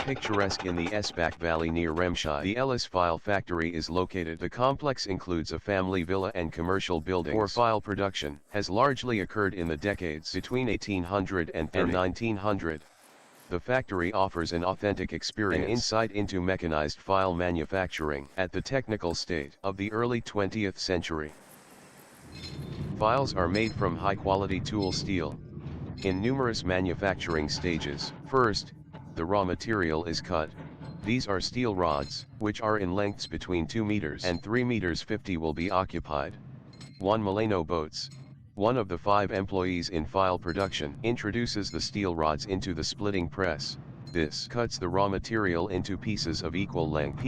picturesque in the Esbach Valley near Remscheid. The Ehlis File Factory is located. The complex includes a family villa and commercial buildings. For file production has largely occurred in the decades between 1800 and 1900. The factory offers an authentic experience and insight into mechanized file manufacturing at the technical state of the early 20th century. Files are made from high-quality tool steel in numerous manufacturing stages. First, the raw material is cut. These are steel rods, which are in lengths between 2 meters and 3 meters 50 will be occupied. 1 Milano Boats, one of the 5 employees in file production, introduces the steel rods into the splitting press. This cuts the raw material into pieces of equal length.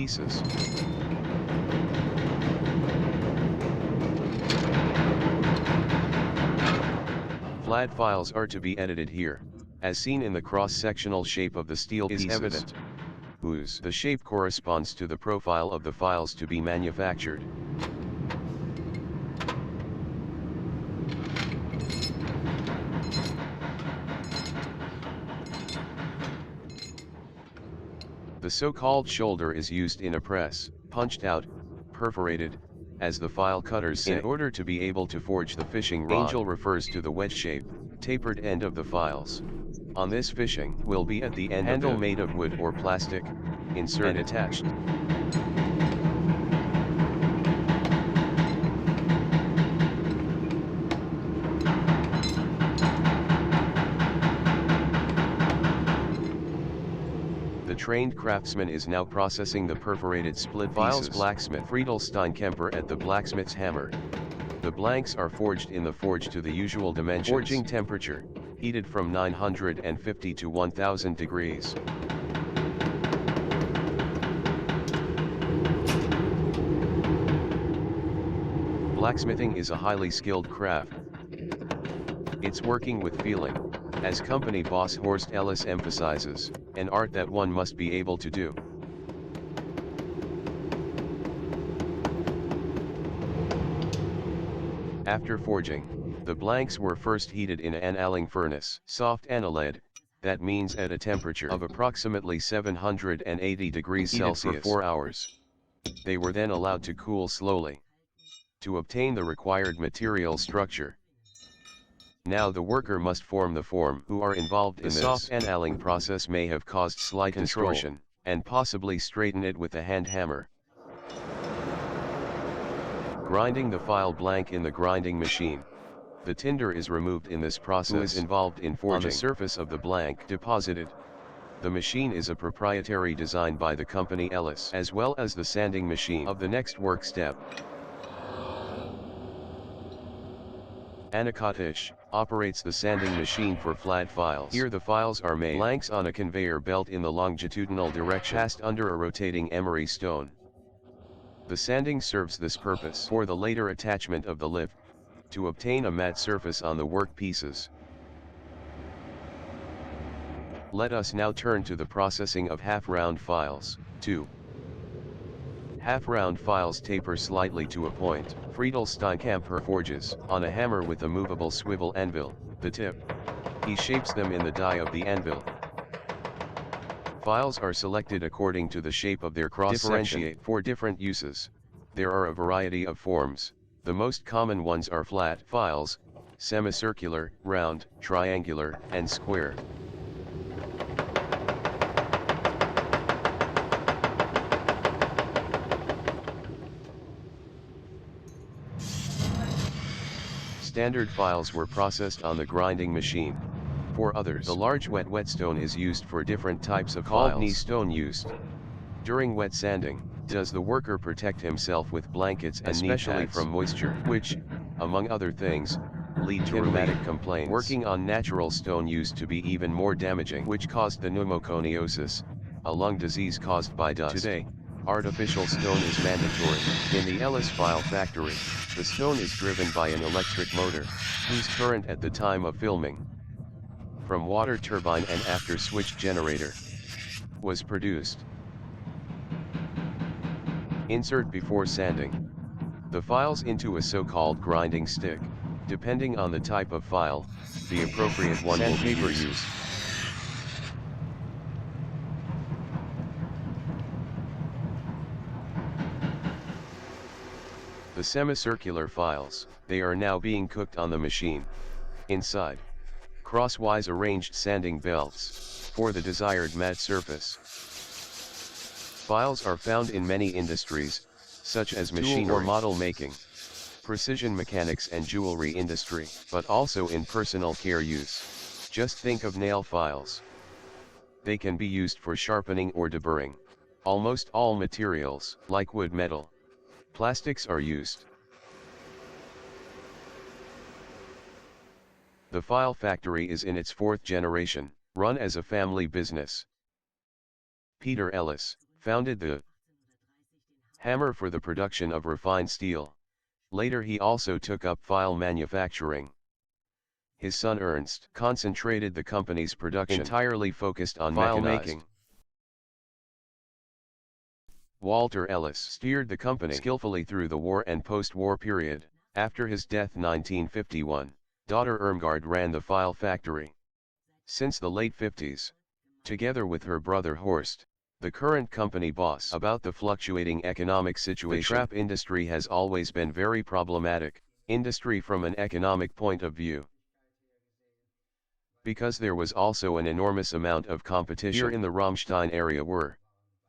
Flat files are to be edited here, as seen in the cross-sectional shape of the steel pieces. Evident. The shape corresponds to the profile of the files to be manufactured. The so-called shoulder is used in a press, punched out, perforated, as the file cutters say, in order to be able to forge the fishing rod. Angel refers to the wedge shape, tapered end of the files. On this fishing will be at the end handle made of wood or plastic, inserted and attached. The trained craftsman is now processing the perforated split files. Blacksmith Friedel Steinkemper at the blacksmith's hammer. The blanks are forged in the forge to the usual dimensions. Forging temperature, heated from 950 to 1000 degrees. Blacksmithing is a highly skilled craft. It's working with feeling, as company boss Horst Ehlis emphasizes, an art that one must be able to do. After forging, the blanks were first heated in an annealing furnace, soft annuled, that means at a temperature of approximately 780 degrees Celsius for 4 hours. They were then allowed to cool slowly to obtain the required material structure. Now the worker must form the form. Who are involved in this soft annealing process may have caused slight distortion, and possibly straighten it with a hand hammer. Grinding the file blank in the grinding machine. The tinder is removed in this process. Who is involved in forging? On the surface of the blank deposited. The machine is a proprietary design by the company Ehlis, as well as the sanding machine of the next work step. Anakatish operates the sanding machine for flat files. Here the files are made blanks on a conveyor belt in the longitudinal direction, passed under a rotating emery stone. The sanding serves this purpose for the later attachment of the lift, to obtain a matte surface on the work pieces. Let us now turn to the processing of half-round files. 2. Half-round files taper slightly to a point. Friedel Steinkemper forges on a hammer with a movable swivel anvil, the tip. He shapes them in the die of the anvil. Files are selected according to the shape of their cross-section. For different uses, there are a variety of forms. The most common ones are flat files, semicircular, round, triangular, and square. Standard files were processed on the grinding machine. For others, the large whetstone is used for different types of files. Called knee stone used. During wet sanding, does the worker protect himself with blankets and especially from moisture, which, among other things, lead to rheumatic complaints. Working on natural stone used to be even more damaging, which caused the pneumoconiosis, a lung disease caused by dust. Today, artificial stone is mandatory. In the Ehlis File Factory, the stone is driven by an electric motor, whose current at the time of filming, from water turbine and after switch generator, was produced. Insert before sanding the files into a so-called grinding stick. Depending on the type of file, the appropriate one will be used. The semicircular files, they are now being cooked on the machine. Inside, crosswise arranged sanding belts, for the desired matte surface. Files are found in many industries, such as machinery or model making, precision mechanics and jewelry industry, but also in personal care use. Just think of nail files. They can be used for sharpening or deburring. Almost all materials, like wood, metal, plastics are used. The file factory is in its 4th generation, run as a family business. Peter Ehlis founded the hammer for the production of refined steel. Later he also took up file manufacturing. His son Ernst concentrated the company's production entirely focused on file making. Walter Ehlis steered the company skillfully through the war and post-war period. After his death 1951, daughter Irmgard ran the file factory. Since the late 50s, together with her brother Horst, the current company boss, about the fluctuating economic situation. The trap industry has always been very problematic industry from an economic point of view, because there was also an enormous amount of competition. Here in the Rammstein area were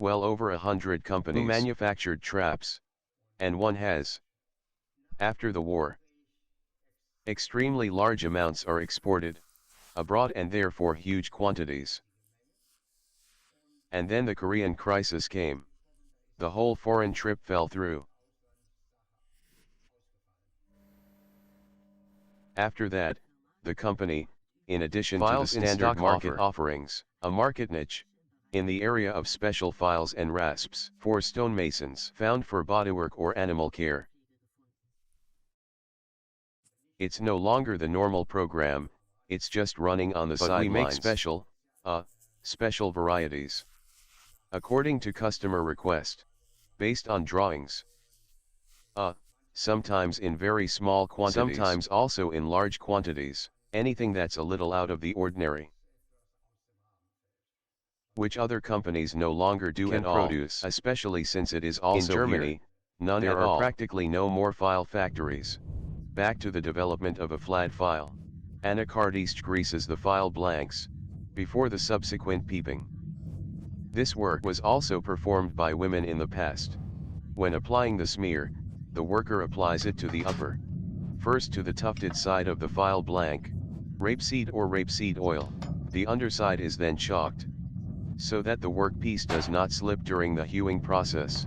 well over 100 companies who manufactured traps, and one has, after the war, extremely large amounts are exported abroad and therefore huge quantities. And then the Korean crisis came. The whole foreign trip fell through. After that, the company, in addition to the standard market offerings, a market niche, in the area of special files and rasps for stonemasons found for bodywork or animal care. It's no longer the normal program, it's just running on the sidelines. We make special varieties, according to customer request, based on drawings. Sometimes in very small quantities, sometimes also in large quantities, anything that's a little out of the ordinary, which other companies no longer do at all, produce, especially since it is also in Germany, here, none at all. There are practically no more file factories. Back to the development of a flat file. Anacardist greases the file blanks, before the subsequent peeping. This work was also performed by women in the past. When applying the smear, the worker applies it to the upper, first to the tufted side of the file blank, rapeseed or rapeseed oil. The underside is then chalked, so that the workpiece does not slip during the hewing process.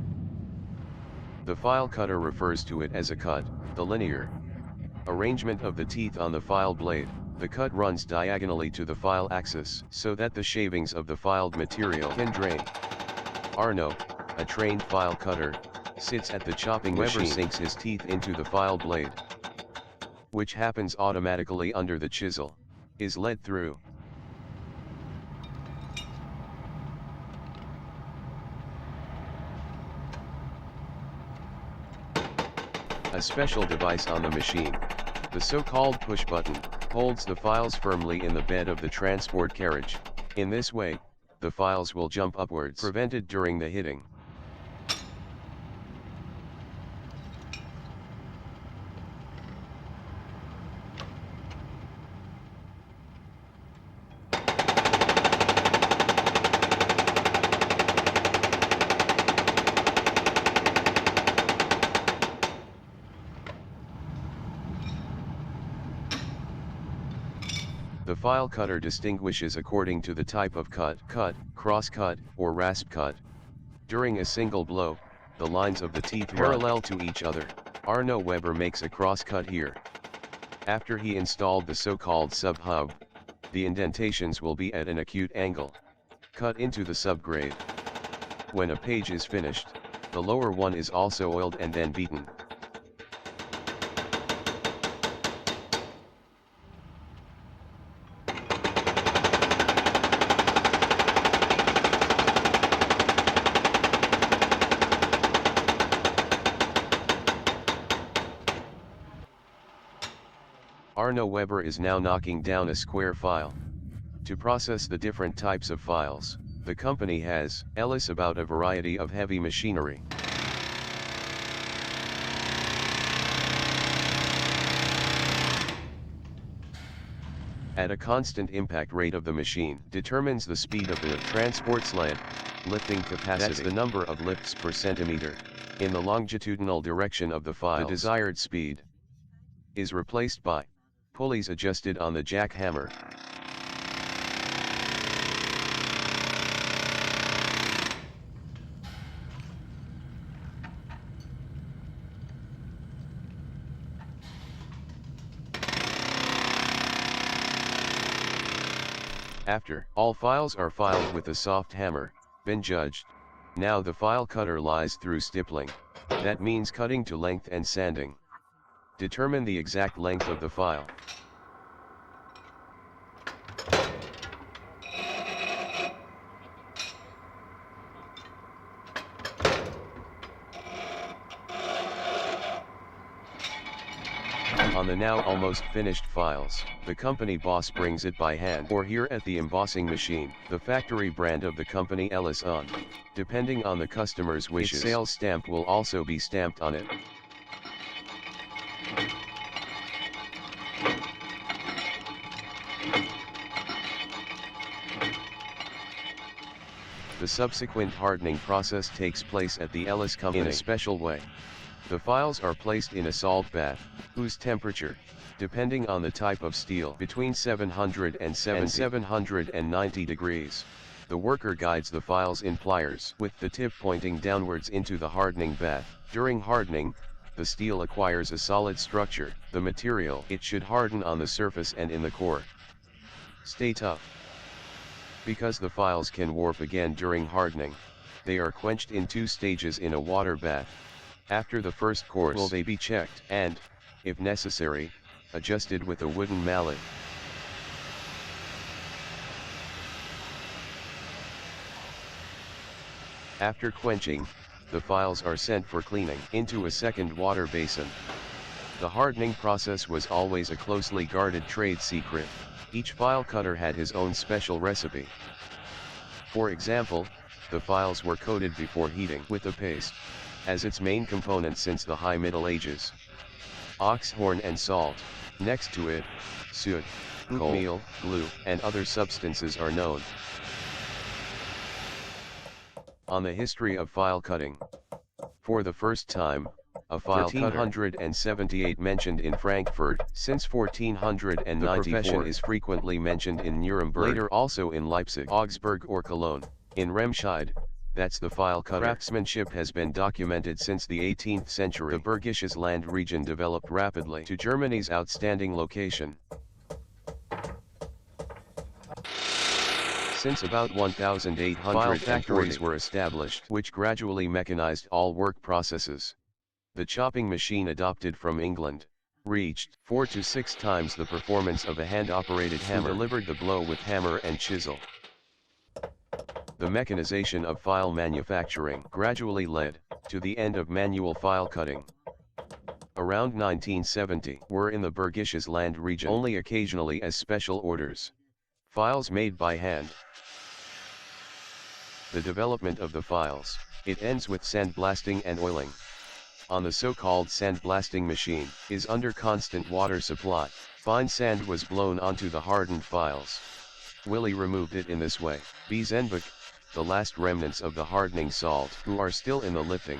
The file cutter refers to it as a cut. The linear arrangement of the teeth on the file blade. The cut runs diagonally to the file axis, so that the shavings of the filed material can drain. Arno, a trained file cutter, sits at the chopping machine. Weber sinks his teeth into the file blade, which happens automatically under the chisel, is led through. A special device on the machine, the so-called push button, holds the files firmly in the bed of the transport carriage. In this way, the files will jump upwards, prevented during the hitting. The file cutter distinguishes according to the type of cut, cross-cut, or rasp cut. During a single blow, the lines of the teeth parallel to each other. Arno Weber makes a cross-cut here. After he installed the so-called sub-hub, the indentations will be at an acute angle, cut into the subgrade. When a page is finished, the lower one is also oiled and then beaten. Arno Weber is now knocking down a square file. To process the different types of files, the company has Ehlis about a variety of heavy machinery. at a constant impact rate of the machine determines the speed of the transport sled, lifting capacity. That's the number of lifts per centimeter, in the longitudinal direction of the files. The desired speed is replaced by pulleys adjusted on the jackhammer. After all files are filed with a soft hammer, been judged, now the file cutter lies through stippling. That means cutting to length and sanding. Determine the exact length of the file. On the now almost finished files, the company boss brings it by hand or here at the embossing machine. The factory brand of the company Ehlis on. Depending on the customer's wishes, its sales stamp will also be stamped on it. The subsequent hardening process takes place at the Ehlis company in a special way. The files are placed in a salt bath, whose temperature, depending on the type of steel, between 700 and 790 degrees. The worker guides the files in pliers with the tip pointing downwards into the hardening bath. During hardening, the steel acquires a solid structure. The material it should harden on the surface and in the core. Stay tough. Because the files can warp again during hardening, they are quenched in 2 stages in a water bath. After the first course will they be checked and, if necessary, adjusted with a wooden mallet. After quenching, the files are sent for cleaning into a second water basin. The hardening process was always a closely guarded trade secret. Each file cutter had his own special recipe. For example, the files were coated before heating with a paste, as its main component since the High Middle Ages. Ox horn and salt. Next to it, soot, oatmeal, glue, and other substances are known. On the history of file cutting. For the first time, a file 1478 mentioned in Frankfurt. Since 1494, the profession is frequently mentioned in Nuremberg, later also in Leipzig, Augsburg or Cologne. In Remscheid, that's the file cutter. Craftsmanship has been documented since the 18th century. The Bergisches Land region developed rapidly to Germany's outstanding location. Since about 1800, file factories were established, which gradually mechanized all work processes. The chopping machine adopted from England reached 4 to 6 times the performance of a hand-operated hammer, delivered the blow with hammer and chisel. The mechanization of file manufacturing gradually led to the end of manual file cutting. Around 1970 were in the Bergisches Land region only occasionally as special orders. Files made by hand. The development of the files, it ends with sandblasting and oiling. On the so-called sandblasting machine, is under constant water supply. Fine sand was blown onto the hardened files. Willie removed it in this way. Bezenbeck, the last remnants of the hardening salt, who are still in the lifting.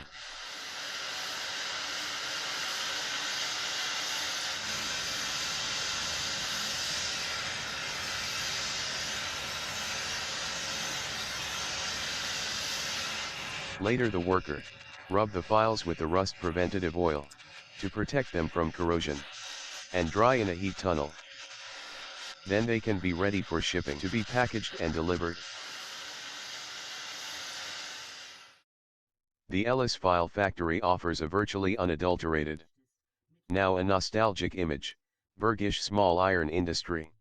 Later the worker rub the files with the rust preventative oil to protect them from corrosion and dry in a heat tunnel. Then they can be ready for shipping to be packaged and delivered. The Ehlis File Factory offers a virtually unadulterated, now a nostalgic image, Bergisch small iron industry.